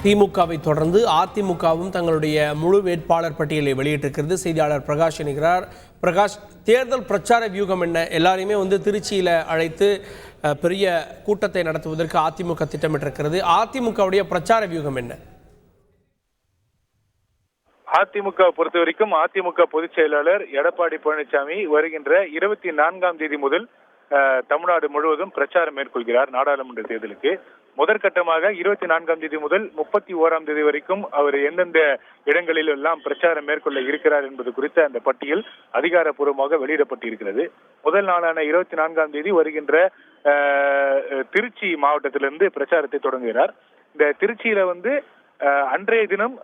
திமுகவை தொடர்ந்து அதிமுகவும் தங்களுடைய முழு வேட்பாளர் பட்டியலை வெளியிட்டிருக்கிறது. செய்தியாளர் பிரகாஷ் இணைகிறார். பிரகாஷ், தேர்தல் பிரச்சார வியூகம் என்ன? எல்லாரையுமே திருச்சியில் அழைத்து பெரிய கூட்டத்தை நடத்துவதற்கு அதிமுக திட்டமிட்டிருக்கிறது. அதிமுகவுடைய பிரச்சார வியூகம் என்ன? அதிமுக பொறுத்தவரைக்கும் அதிமுக பொதுச் செயலாளர் எடப்பாடி பழனிசாமி வருகின்ற 24ஆம் தேதி முதல் தமிழ்நாடு முழுவதும் பிரச்சாரம் மேற்கொள்கிறார். நாடாளுமன்ற தேர்தலுக்கு முதற்கட்டமாக 24ஆம் தேதி முதல் 31ஆம் தேதி வரைக்கும் அவர் எந்தெந்த இடங்களில் எல்லாம் பிரச்சாரம் மேற்கொள்ள இருக்கிறார் என்பது குறித்த அந்த பட்டியல் அதிகாரப்பூர்வமாக வெளியிடப்பட்டிருக்கிறது. முதல் நாளான 24ஆம் தேதி வருகின்ற திருச்சி மாவட்டத்திலிருந்து பிரச்சாரத்தை தொடங்குகிறார். இந்த திருச்சியில அன்றைய தினம்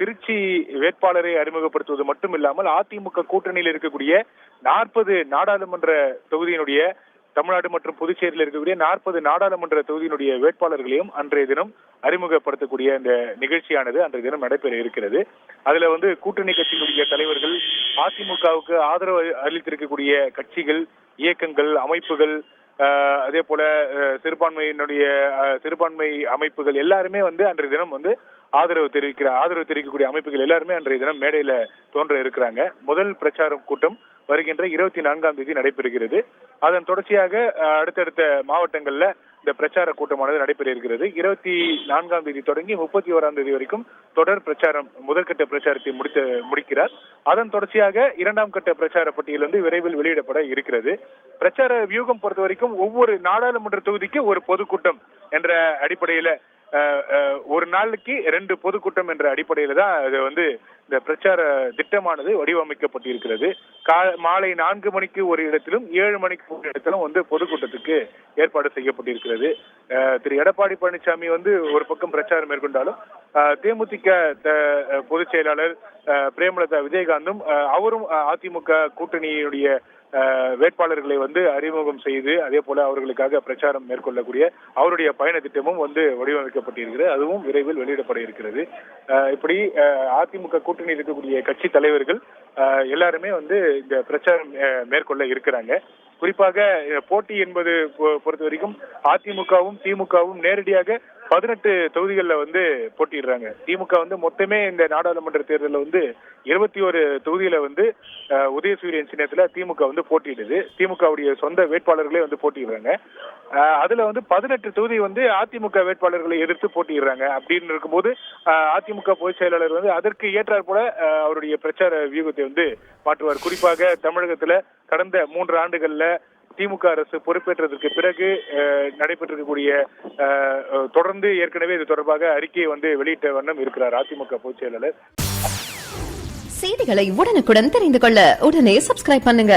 திருச்சி வேட்பாளரை அறிமுகப்படுத்துவது மட்டும் இல்லாமல் அதிமுக கூட்டணியில் இருக்கக்கூடிய 40 நாடாளுமன்ற தொகுதியினுடைய தமிழ்நாடு மற்றும் புதுச்சேரியில் இருக்கக்கூடிய 40 நாடாளுமன்ற தொகுதியினுடைய வேட்பாளர்களையும் அன்றைய தினம் அறிமுகப்படுத்தக்கூடிய இந்த நிகழ்ச்சியானது அன்றைய தினம் நடைபெற இருக்கிறது. அதுல கூட்டணி கட்சியினுடைய தலைவர்கள், அதிமுகவுக்கு ஆதரவு அளித்திருக்கக்கூடிய கட்சிகள், இயக்கங்கள், அமைப்புகள், அதே போல சிறுபான்மை அமைப்புகள் எல்லாருமே அன்றைய தினம் ஆதரவு தெரிவிக்கக்கூடிய அமைப்புகள் எல்லாருமே அன்றைய தினம் மேடையில தோன்ற இருக்கிறாங்க. முதல் பிரச்சாரம் கூட்டம் வருகின்ற 24ஆம் தேதி நடைபெறுகிறது. அதன் தொடர்ச்சியாக அடுத்தடுத்த மாவட்டங்கள்ல இந்த பிரச்சார கூட்டமானது நடைபெற இருக்கிறது. 24ஆம் தேதி தொடங்கி 31ஆம் தேதி வரைக்கும் தொடர் பிரச்சாரம், முதற்கட்ட பிரச்சாரத்தை முடிக்கிறார். அதன் தொடர்ச்சியாக 2ஆம் கட்ட பிரச்சார பட்டியல் விரைவில் வெளியிடப்பட இருக்கிறது. பிரச்சார வியூகம் பொறுத்த வரைக்கும் ஒவ்வொரு நாடாளுமன்ற தொகுதிக்கு ஒரு பொதுக்கூட்டம் என்ற அடிப்படையில ஒரு நாளைக்கு 2 பொதுக்கூட்டம் என்ற அடிப்படையில தான் இது இந்த பிரச்சார திட்டமானது வடிவமைக்கப்பட்டிருக்கிறது. மாலை 4 மணிக்கு ஒரு இடத்திலும் 7 மணிக்கு ஒரு இடத்திலும் பொதுக்கூட்டத்துக்கு ஏற்பாடு செய்யப்பட்டிருக்கிறது. திரு எடப்பாடி பழனிசாமி ஒரு பக்கம் பிரச்சாரம் மேற்கொண்டாலும் தேமுதிக பொதுச் செயலாளர் பிரேமலதா விஜயகாந்தும் அவரும் அதிமுக கூட்டணியுடைய வேட்பாளர்களை அறிமுகம் செய்து அதே போல அவர்களுக்காக பிரச்சாரம் மேற்கொள்ளக்கூடிய அவருடைய பயண திட்டமும் வடிவமைக்கப்பட்டிருக்கிறது. அதுவும் விரைவில் வெளியிடப்பட இருக்கிறது. இப்படி அதிமுக கூட்டணியில் இருக்கக்கூடிய கட்சி தலைவர்கள் எல்லாருமே இந்த பிரச்சாரம் மேற்கொள்ள இருக்கிறாங்க. குறிப்பாக போட்டி என்பது பொறுத்த வரைக்கும் அதிமுகவும் திமுகவும் நேரடியாக 18 தொகுதிகளில் போட்டிடுறாங்க. திமுக மொத்தமே இந்த நாடாளுமன்ற தேர்தலில் 21 தொகுதியில உதயசூரியன் சின்னத்துல திமுக போட்டியிடுது. திமுகவுடைய சொந்த வேட்பாளர்களே போட்டிடுறாங்க. அதுல 18 தொகுதி அதிமுக வேட்பாளர்களை எதிர்த்து போட்டிடுறாங்க. அப்படின்னு இருக்கும்போது அதிமுக பொதுச் செயலாளர் அதற்கு ஏற்றாற் போல அவருடைய பிரச்சார வியூகத்தை மாற்றுவார். குறிப்பாக தமிழகத்துல கடந்த 3 ஆண்டுகள்ல திமுக அரசு பொறுப்பேற்றதற்கு பிறகு நடைபெற்றிருக்கக்கூடிய தொடர்ந்து ஏற்கனவே இது தொடர்பாக அறிக்கையை வெளியிட்ட வண்ணம் இருக்கிறார் அதிமுக பொதுச் செயலாளர். செய்திகளை உடனுக்குடன் தெரிந்து கொள்ள உடனே சப்ஸ்கிரைப் பண்ணுங்க.